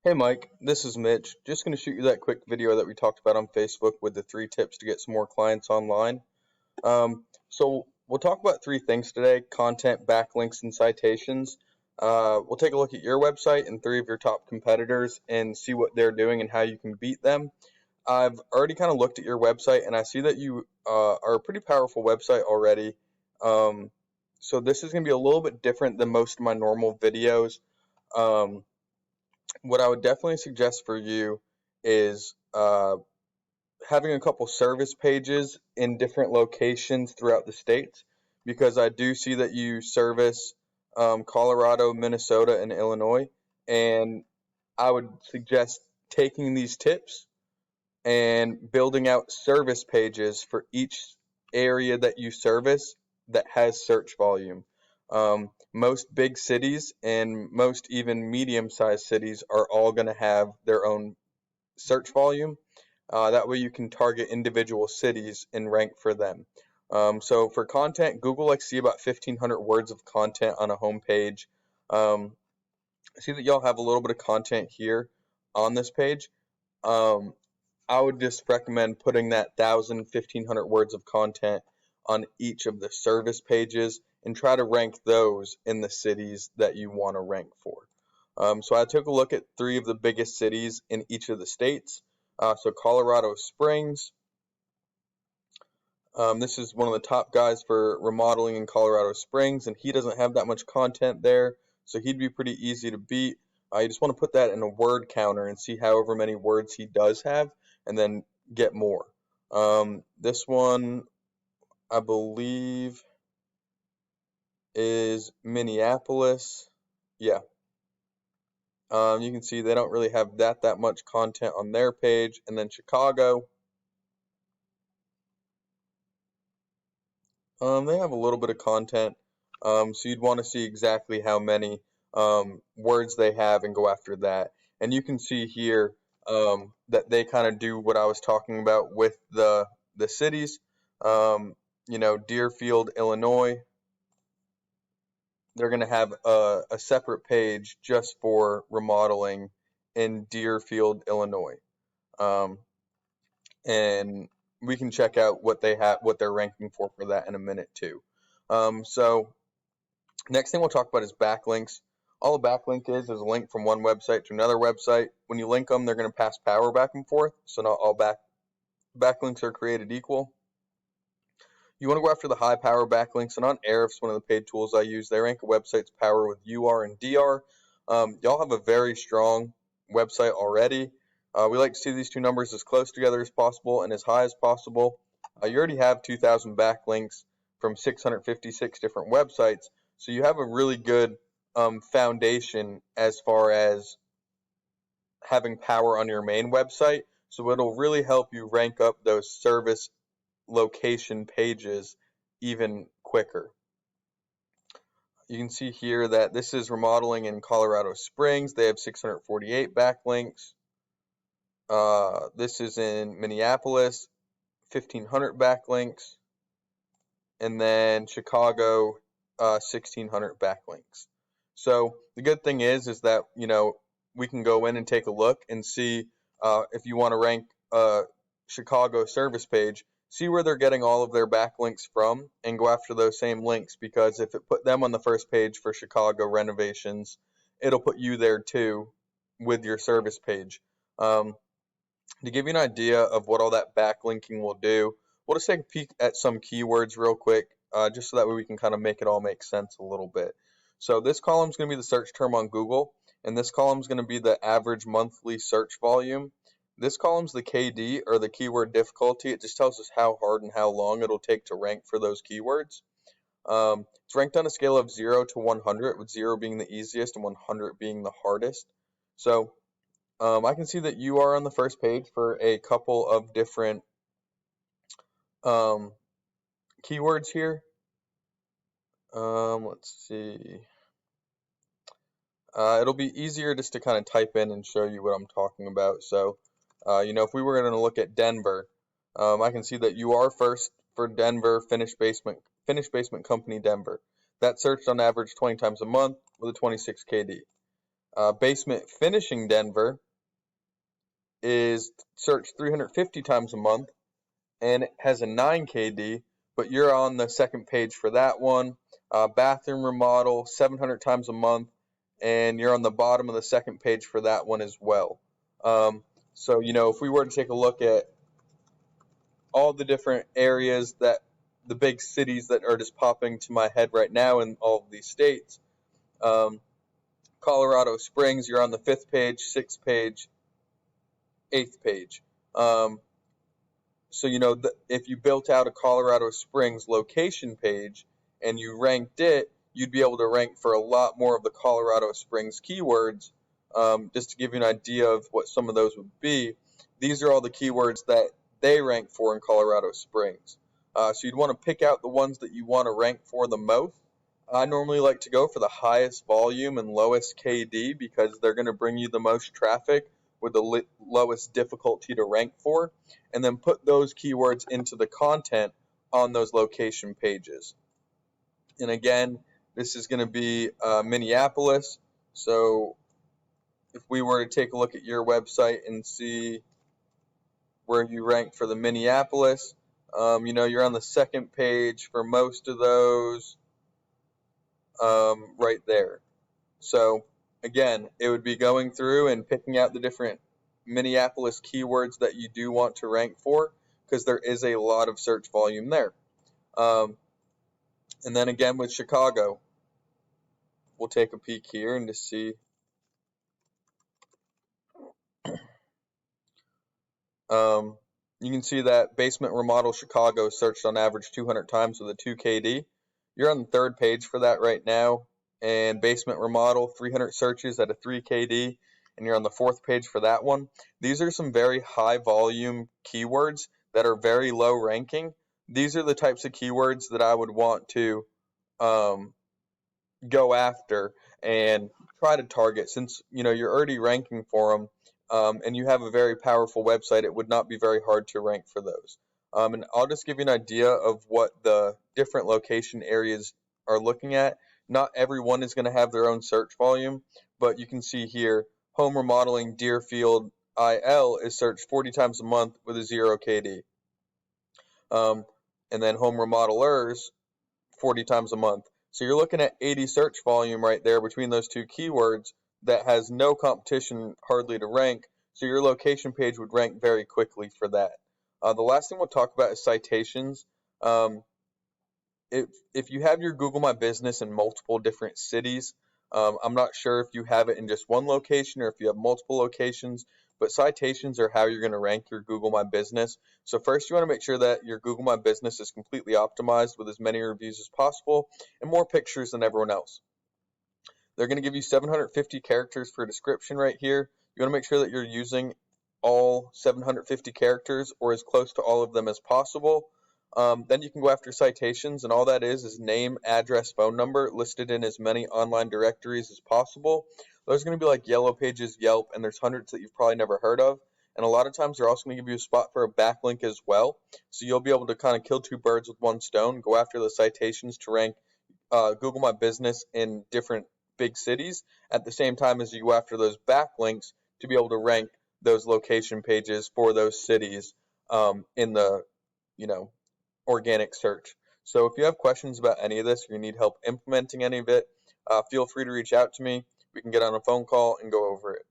Hey Mike, this is Mitch. Just going to shoot you that quick video that we talked about on Facebook with the 3 tips to get some more clients online. So we'll talk about 3 things today: content, backlinks, and citations. We'll take a look at your website and 3 of your top competitors and see what they're doing and how you can beat them. I've already kind of looked at your website and I see that you are a pretty powerful website already. Um, so this is going to be a little bit different than most of my normal videos. Um, what I would definitely suggest for you is having a couple service pages in different locations throughout the states, because I do see that you service Colorado, Minnesota, and Illinois. And I would suggest taking these tips and building out service pages for each area that you service that has search volume. Most big cities and most even medium-sized cities are all going to have their own search volume. That way you can target individual cities and rank for them. So for content, Google likes to see about 1,500 words of content on a homepage. I see that y'all have a little bit of content here on this page. Um, I would just recommend putting that 1,000, 1,500 words of content on each of the service pages and try to rank those in the cities that you want to rank for. So I took a look at 3 of the biggest cities in each of the states. So Colorado Springs. This is one of the top guys for remodeling in Colorado Springs, and he doesn't have that much content there, so he'd be pretty easy to beat. You just want to put that in a word counter and see however many words he does have, and then get more. This one, I believe, is Minneapolis. Yeah. You can see they don't really have that much content on their page. And then Chicago, they have a little bit of content. So you'd want to see exactly how many words they have and go after that. And you can see here that they kind of do what I was talking about with the cities. Deerfield, Illinois, they're going to have a separate page just for remodeling in Deerfield, Illinois. Um, and we can check out what they're ranking for that in a minute too. So next thing we'll talk about is backlinks. All a backlink is a link from one website to another website. When you link them, they're going to pass power back and forth. So not all backlinks are created equal. You want to go after the high power backlinks, and on Ahrefs, one of the paid tools I use, they rank a website's power with UR and DR. Y'all have a very strong website already. We like to see these 2 numbers as close together as possible and as high as possible. You already have 2,000 backlinks from 656 different websites, so you have a really good foundation as far as having power on your main website. So it'll really help you rank up those service location pages even quicker. You can see here that this is remodeling in Colorado Springs. They have 648 backlinks. This is in Minneapolis, 1,500 backlinks. And then Chicago, 1,600 backlinks. So the good thing is that, we can go in and take a look and see if you want to rank Chicago service page, see where they're getting all of their backlinks from and go after those same links, because if it put them on the first page for Chicago renovations, it'll put you there too with your service page. To give you an idea of what all that backlinking will do, we'll just take a peek at some keywords real quick, just so that way we can kind of make it all make sense a little bit. So this column is going to be the search term on Google, and this column is going to be the average monthly search volume. This column is the KD, or the keyword difficulty. It just tells us how hard and how long it'll take to rank for those keywords. It's ranked on a scale of 0 to 100, with 0 being the easiest and 100 being the hardest. So I can see that you are on the first page for a couple of different keywords here. Let's see. It'll be easier just to kind of type in and show you what I'm talking about. So, if we were going to look at Denver, I can see that you are first for Denver, finished basement company Denver. That searched on average 20 times a month with a 26 KD. Basement finishing Denver is searched 350 times a month, and it has a 9 KD, but you're on the second page for that one. Bathroom remodel 700 times a month, and you're on the bottom of the second page for that one as well. So, if we were to take a look at all the different areas, that the big cities that are just popping to my head right now in all of these states, Colorado Springs, you're on the 5th page, 6th page, 8th page. So, if you built out a Colorado Springs location page and you ranked it, you'd be able to rank for a lot more of the Colorado Springs keywords. Just to give you an idea of what some of those would be, these are all the keywords that they rank for in Colorado Springs. So you'd want to pick out the ones that you want to rank for the most. I normally like to go for the highest volume and lowest KD because they're going to bring you the most traffic with the lowest difficulty to rank for, and then put those keywords into the content on those location pages. And again, this is going to be Minneapolis. So if we were to take a look at your website and see where you rank for the Minneapolis, you're on the second page for most of those, right there. So again, it would be going through and picking out the different Minneapolis keywords that you do want to rank for, because there is a lot of search volume there. And then again with Chicago, we'll take a peek here and just see. You can see that basement remodel Chicago searched on average 200 times with a 2 KD. You're on the third page for that right now. And basement remodel 300 searches at a 3 KD, and you're on the fourth page for that one. These are some very high volume keywords that are very low ranking. These are the types of keywords that I would want to go after and try to target, since you're already ranking for them, and you have a very powerful website. It would not be very hard to rank for those. And I'll just give you an idea of what the different location areas are looking at. Not everyone is going to have their own search volume, but you can see here, home remodeling Deerfield IL is searched 40 times a month with a 0 KD. And then home remodelers 40 times a month. So you're looking at 80 search volume right there between those two keywords that has no competition hardly to rank. So your location page would rank very quickly for that. The last thing we'll talk about is citations. If you have your Google My Business in multiple different cities, I'm not sure if you have it in just one location or if you have multiple locations, but citations are how you're going to rank your Google My Business. So first, you want to make sure that your Google My Business is completely optimized with as many reviews as possible and more pictures than everyone else. They're going to give you 750 characters for a description right here. You want to make sure that you're using all 750 characters or as close to all of them as possible. Then you can go after citations, and all that is name, address, phone number listed in as many online directories as possible. Those are going to be like Yellow Pages, Yelp, and there's hundreds that you've probably never heard of. And a lot of times they're also going to give you a spot for a backlink as well. So you'll be able to kind of kill two birds with one stone, go after the citations to rank Google My Business in different big cities at the same time as you go after those backlinks to be able to rank those location pages for those cities in the, organic search. So if you have questions about any of this or you need help implementing any of it, feel free to reach out to me. We can get on a phone call and go over it.